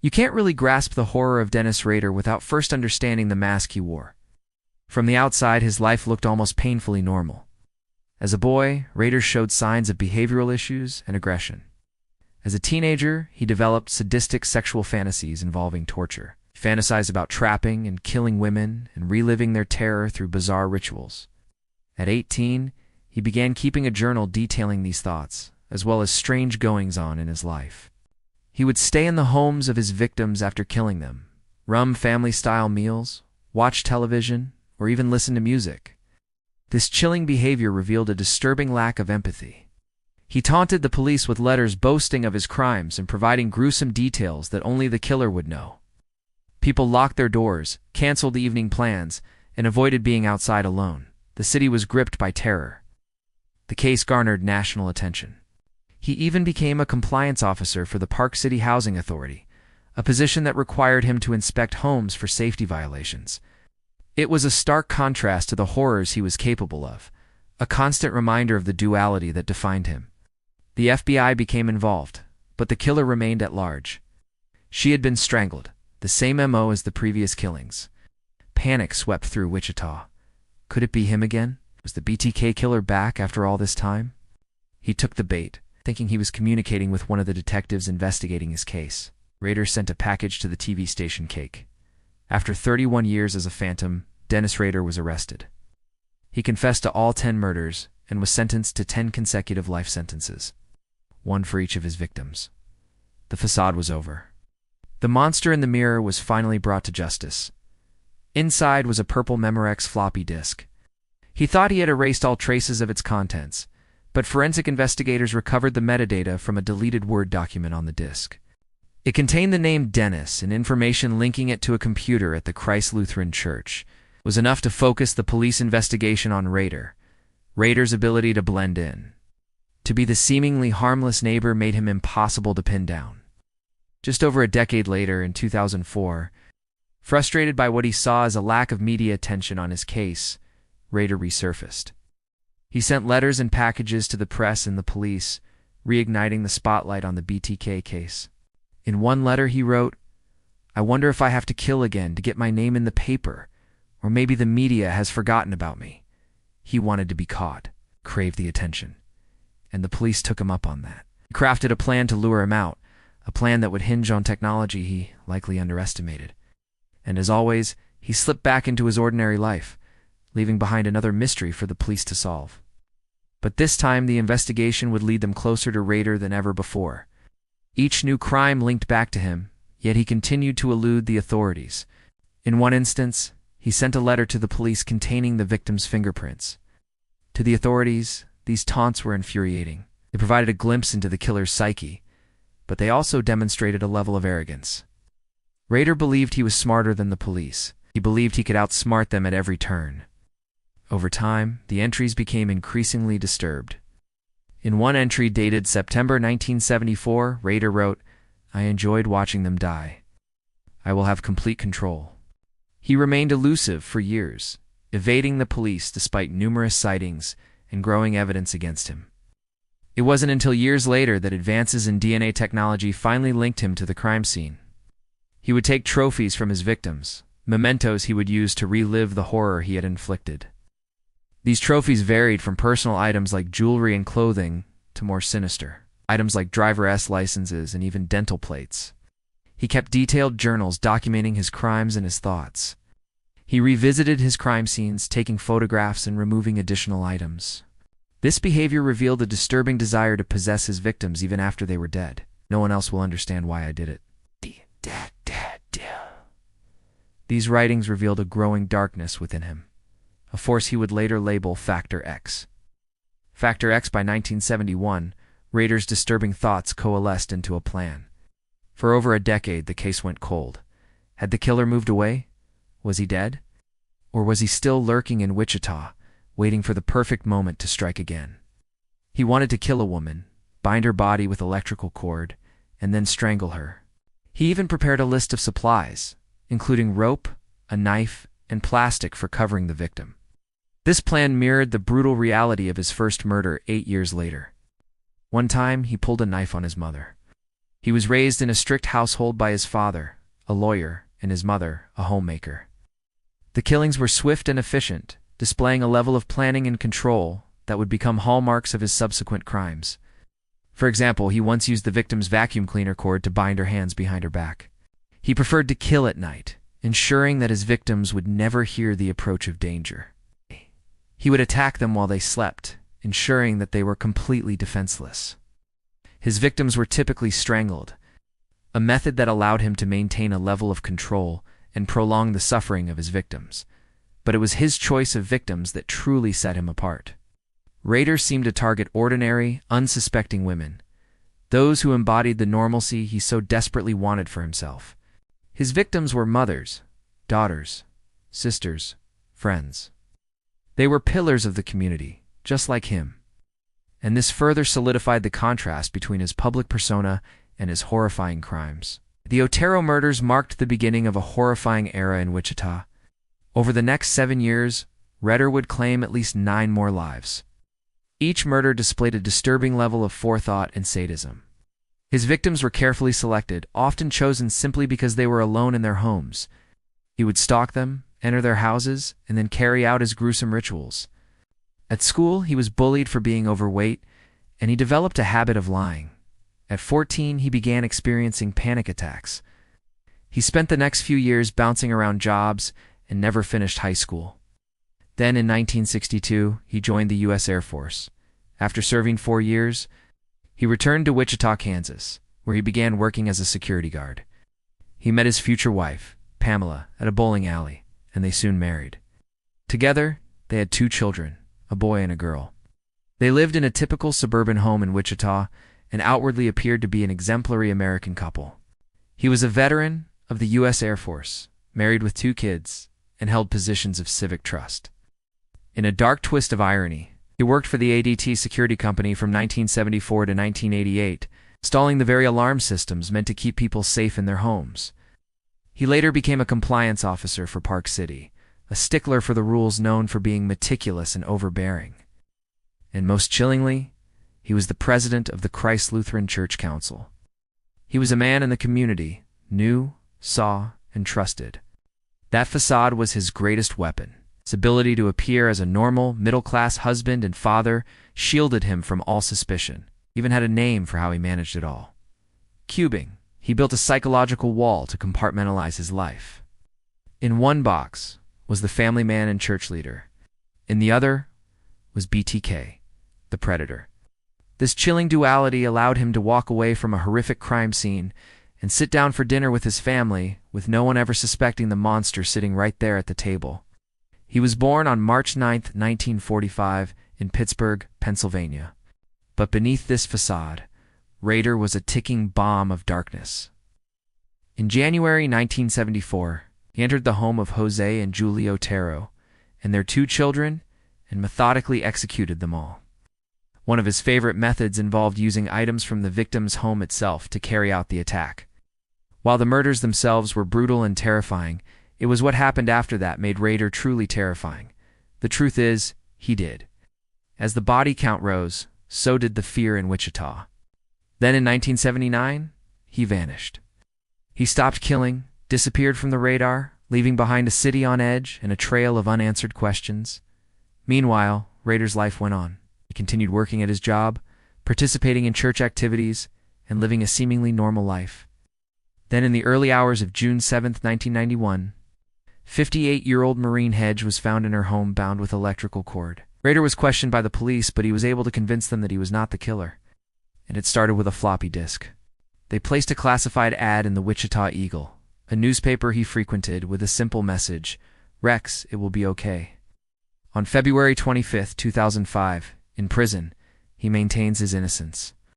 You can't really grasp the horror of Dennis Rader without first understanding the mask he wore. From the outside, his life looked almost painfully normal. As a boy, Rader showed signs of behavioral issues and aggression. As a teenager, he developed sadistic sexual fantasies involving torture. He fantasized about trapping and killing women and reliving their terror through bizarre rituals. At 18, he began keeping a journal detailing these thoughts, as well as strange goings-on in his life. He would stay in the homes of his victims after killing them, rum family-style meals, watch television, or even listen to music. This chilling behavior revealed a disturbing lack of empathy. He taunted the police with letters boasting of his crimes and providing gruesome details that only the killer would know. People locked their doors, canceled evening plans, and avoided being outside alone. The city was gripped by terror. The case garnered national attention. He even became a compliance officer for the Park City Housing Authority, a position that required him to inspect homes for safety violations. It was a stark contrast to the horrors he was capable of, a constant reminder of the duality that defined him. The FBI became involved, but the killer remained at large. She had been strangled, the same MO as the previous killings. Panic swept through Wichita. Could it be him again? Was the BTK killer back after all this time? He took the bait, thinking he was communicating with one of the detectives investigating his case. Rader sent a package to the TV station Cake. After 31 years as a phantom, Dennis Rader was arrested. He confessed to all 10 murders and was sentenced to 10 consecutive life sentences, one for each of his victims. The facade was over. The monster in the mirror was finally brought to justice. Inside was a purple Memorex floppy disk. He thought he had erased all traces of its contents, but forensic investigators recovered the metadata from a deleted Word document on the disk. It contained the name Dennis and information linking it to a computer at the Christ Lutheran Church. It was enough to focus the police investigation on Rader. Rader's ability to blend in. To be the seemingly harmless neighbor made him impossible to pin down. Just over a decade later, in 2004, frustrated by what he saw as a lack of media attention on his case, Rader resurfaced. He sent letters and packages to the press and the police, reigniting the spotlight on the BTK case. In one letter he wrote, "I wonder if I have to kill again to get my name in the paper, or maybe the media has forgotten about me." He wanted to be caught, craved the attention, and the police took him up on that. He crafted a plan to lure him out, a plan that would hinge on technology he likely underestimated. And as always, he slipped back into his ordinary life, leaving behind another mystery for the police to solve. But this time, the investigation would lead them closer to Rader than ever before. Each new crime linked back to him, yet he continued to elude the authorities. In one instance, he sent a letter to the police containing the victim's fingerprints. To the authorities, these taunts were infuriating. They provided a glimpse into the killer's psyche, but they also demonstrated a level of arrogance. Rader believed he was smarter than the police. He believed he could outsmart them at every turn. Over time, the entries became increasingly disturbed. In one entry dated September 1974, Rader wrote, "I enjoyed watching them die. I will have complete control." He remained elusive for years, evading the police despite numerous sightings and growing evidence against him. It wasn't until years later that advances in DNA technology finally linked him to the crime scene. He would take trophies from his victims, mementos he would use to relive the horror he had inflicted. These trophies varied from personal items like jewelry and clothing to more sinister items like driver-s licenses and even dental plates. He kept detailed journals documenting his crimes and his thoughts. He revisited his crime scenes, taking photographs and removing additional items. This behavior revealed a disturbing desire to possess his victims even after they were dead. "No one else will understand why I did it." These writings revealed a growing darkness within him, a force he would later label Factor X. Factor X. By 1971, Rader's disturbing thoughts coalesced into a plan. For over a decade, the case went cold. Had the killer moved away? Was he dead? Or was he still lurking in Wichita, waiting for the perfect moment to strike again? He wanted to kill a woman, bind her body with electrical cord, and then strangle her. He even prepared a list of supplies, including rope, a knife, and plastic for covering the victim. This plan mirrored the brutal reality of his first murder 8 years later. One time, he pulled a knife on his mother. He was raised in a strict household by his father, a lawyer, and his mother, a homemaker. The killings were swift and efficient, displaying a level of planning and control that would become hallmarks of his subsequent crimes. For example, he once used the victim's vacuum cleaner cord to bind her hands behind her back. He preferred to kill at night, ensuring that his victims would never hear the approach of danger. He would attack them while they slept, ensuring that they were completely defenseless. His victims were typically strangled, a method that allowed him to maintain a level of control and prolong the suffering of his victims. But it was his choice of victims that truly set him apart. Rader seemed to target ordinary, unsuspecting women, those who embodied the normalcy he so desperately wanted for himself. His victims were mothers, daughters, sisters, friends. They were pillars of the community, just like him. And this further solidified the contrast between his public persona and his horrifying crimes. The Otero murders marked the beginning of a horrifying era in Wichita. Over the next 7 years, Rader would claim at least 9 more lives. Each murder displayed a disturbing level of forethought and sadism. His victims were carefully selected, often chosen simply because they were alone in their homes. He would stalk them, enter their houses, and then carry out his gruesome rituals. At school, he was bullied for being overweight, and he developed a habit of lying. At 14, he began experiencing panic attacks. He spent the next few years bouncing around jobs and never finished high school. Then in 1962, he joined the U.S. Air Force. After serving 4 years, he returned to Wichita, Kansas, where he began working as a security guard. He met his future wife, Pamela, at a bowling alley, and they soon married. Together, they had 2 children, a boy and a girl. They lived in a typical suburban home in Wichita and outwardly appeared to be an exemplary American couple. He was a veteran of the U.S. Air Force, married with 2 kids, and held positions of civic trust. In a dark twist of irony, he worked for the ADT security company from 1974 to 1988, installing the very alarm systems meant to keep people safe in their homes. He later became a compliance officer for Park City, a stickler for the rules, known for being meticulous and overbearing. And most chillingly, he was the president of the Christ Lutheran Church Council. He was a man in the community, knew, saw, and trusted. That facade was his greatest weapon. His ability to appear as a normal, middle-class husband and father shielded him from all suspicion. He even had a name for how he managed it all. Cubing. He built a psychological wall to compartmentalize his life. In one box was the family man and church leader. In the other was BTK, the predator. This chilling duality allowed him to walk away from a horrific crime scene and sit down for dinner with his family, with no one ever suspecting the monster sitting right there at the table. He was born on March 9, 1945, in Pittsburgh, Pennsylvania. But beneath this facade, Rader was a ticking bomb of darkness. In January 1974, he entered the home of Jose and Julie Otero and their 2 children and methodically executed them all. One of his favorite methods involved using items from the victim's home itself to carry out the attack. While the murders themselves were brutal and terrifying, it was what happened after that made Rader truly terrifying. The truth is, he did. As the body count rose, so did the fear in Wichita. Then in 1979, he vanished. He stopped killing, disappeared from the radar, leaving behind a city on edge and a trail of unanswered questions. Meanwhile, Rader's life went on. He continued working at his job, participating in church activities, and living a seemingly normal life. Then in the early hours of June 7, 1991, 58-year-old Maureen Hedge was found in her home bound with electrical cord. Rader was questioned by the police, but he was able to convince them that he was not the killer. And it started with a floppy disk. They placed a classified ad in the Wichita Eagle, a newspaper he frequented, with a simple message, "Rex, it will be okay." On February 25, 2005, in prison, he maintains his innocence.